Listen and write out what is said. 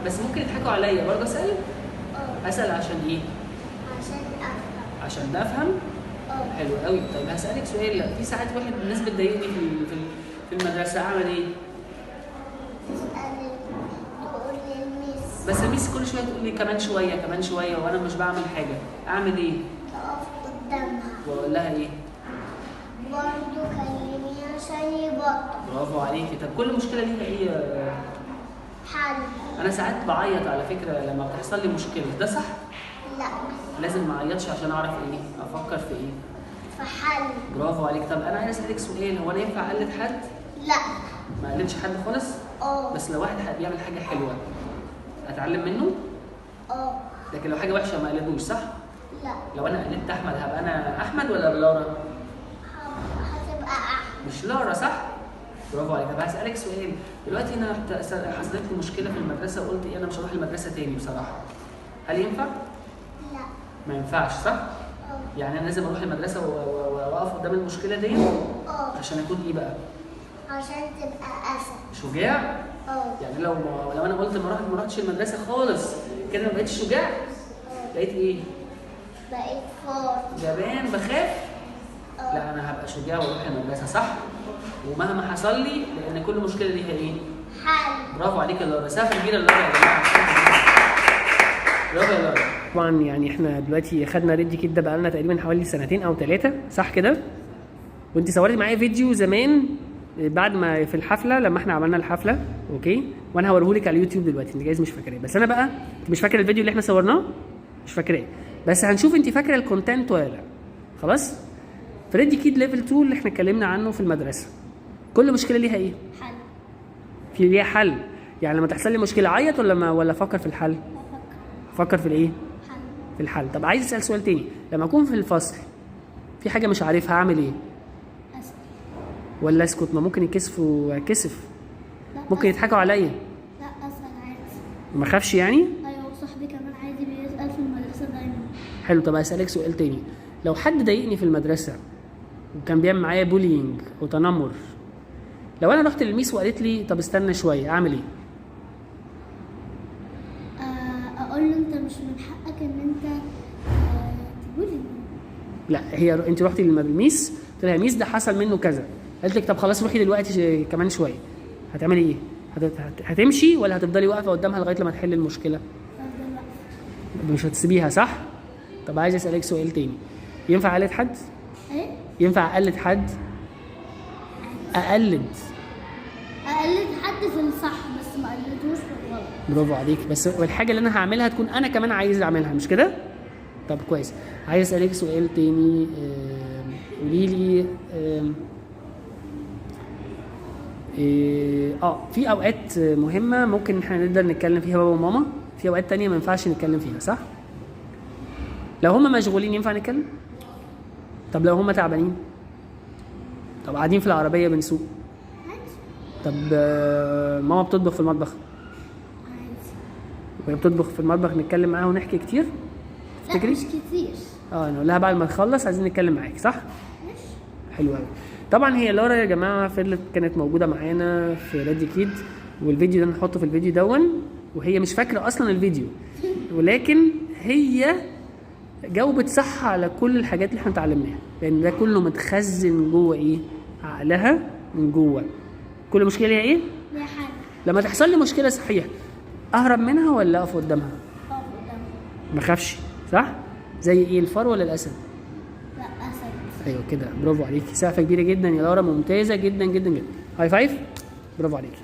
بس ممكن يضحكوا عليا برضه اسال؟ اسال عشان ايه؟ عشان افهم. عشان افهم؟ حلو قوي. طيب هسالك سؤال، في ساعات واحد الناس بتضايقني في المدرسه، اعمل ايه؟ تسأل تقول للميس. بس الميس كل شويه تقول لي كمان شويه كمان شويه وانا مش بعمل حاجه، اعمل ايه؟ تقف قدامها واقول لها ايه؟ برضه كلميه عشان يبطل. برافو عليكي. طب كل مشكله ليها ايه؟ حل. انا ساعات بعيط على فكره لما بتحصل لي مشكله، ده صح؟ لا. لازم ما اعيطش عشان اعرف ايه؟ افكر في ايه؟ في حل. برافو عليك. طب انا عايز اسالك سؤال، هو انا ينفع اقلد حد؟ لا. ما اقلدش حد خالص؟ بس لو واحد بيعمل حاجه حلوه اتعلم منه؟ لكن لو حاجه وحشه ما اقلدوش، صح؟ لا. لو انا قلدت احمد هبقى انا احمد ولا لارا؟ هتبقى احمد. مش لارا، صح؟ برافو عليك. طب هسالك سؤال، دلوقتي انا حصلت لي مشكله في المدرسه وقلت ايه، انا مش هروح المدرسه تاني بصراحه، هل ينفع؟ لا. ما ينفعش، صح؟ يعني انا لازم اروح المدرسه واقف قدام المشكله دي عشان اكون ايه بقى؟ عشان تبقى اسد. شجاع؟ يعني لو انا قلت ما رحتش المدرسه خالص كده ما بقتش شجاع؟ بقيت ايه؟ بقيت فار. جبان بخاف؟ لا انا هبقى شجاع واروح المدرسه، صح؟ ومهما حصل لي، لان كل مشكله ليها ايه؟ حل. برافو عليك يا لارا. مسافه كبيره لارا يا جماعه. برافو يا لارا. طبعا يعني احنا دلوقتي خدنا ريدي كيد ده بقالنا تقريبا حوالي 2 أو 3 سنين، صح كده؟ وانت صورتي معايا فيديو زمان بعد ما في الحفله لما احنا عملنا الحفله، اوكي؟ وانا هوريهولك على اليوتيوب دلوقتي، انت جايز مش فاكراه، بس انا بقى مش فاكر الفيديو اللي احنا صورناه، مش فاكراه، بس هنشوف انت فاكره الكونتنت ولا لا. خلاص؟ فريدي كيد ليفل 2 اللي احنا اتكلمنا عنه في المدرسه، كل مشكله ليها ايه؟ حل. في ليها حل. يعني لما تحصل لي مشكله عيط ولا افكر في الحل؟ افكر في الايه؟ حل. في الحل. طب عايز اسال سؤال تاني، لما اكون في الفصل في حاجه مش عارفها اعمل ايه؟ اسد. ولا اسكت؟ ما ممكن يكسفوا كسف، لا ممكن أسد. يضحكوا عليا. لا اسال عادي. ما اخافش يعني؟ ايوه صاحبي كمان عادي بيسال في المدرسه دايما. حلو. طب اسالك سؤال تاني، لو حد ضايقني في المدرسه وكان بيعمل معايا بولينج وتنمر، لو انا رحت للميس وقالت لي طب استنى شويه، اعمل ايه؟ اقول له انت مش من حقك ان انت تقولي. لا هي انت رحتي للميس قلت لها ميس ده حصل منه كذا، قالت لك طب خلاص روحي دلوقتي كمان شويه، هتعملي ايه؟ هتمشي ولا هتفضلي واقفه قدامها لغايه لما تحل المشكله؟ مش هتسيبيها، صح؟ طب عايز اسالك سؤال تاني، ينفع اقلد حد؟ ايه؟ ينفع اقلد حد؟ اقلد حد في الصح بس ما قلدوش في الغلط. برافو عليك. بس والحاجه اللي انا هعملها تكون انا كمان عايز اعملها، مش كده؟ طب كويس. عايز اسالك سؤال تاني، قولي لي في اوقات مهمه ممكن احنا نقدر نتكلم فيها بابا وماما، في اوقات تانية ما ينفعش نتكلم فيها، صح؟ لو هم مشغولين ينفع نتكلم؟ طب لو هم تعبانين؟ طب قاعدين في العربيه بنسوق؟ طب ماما بتطبخ في المطبخ؟ عادي. وهي بتطبخ في المطبخ نتكلم معاها ونحكي كتير؟ تفتكري؟ لا مش كتير. نقول لها بعد ما نخلص عايزين نتكلم معاك، صح؟ ماشي. حلو قوي. طبعا هي لارا يا جماعه كانت موجوده معانا في ريدي كيد، والفيديو ده نحطه في الفيديو دون، وهي مش فاكره اصلا الفيديو ولكن هي جاوبت صح على كل الحاجات اللي احنا اتعلمناها، لان ده كله متخزن جوه ايه؟ عقلها من جوه. كل مشكله ليها ايه؟ ليها حل. لما تحصل لي مشكله صحيح اهرب منها ولا اقف قدامها؟ اقف قدامها. ما اخافش، صح؟ زي ايه، الفار ولا الاسد؟ لا اسد. ايوه كده، برافو عليكي. سقفه كبيره جدا يا لارا، ممتازه جدا جدا جدا. هاي فايف. برافو عليكي.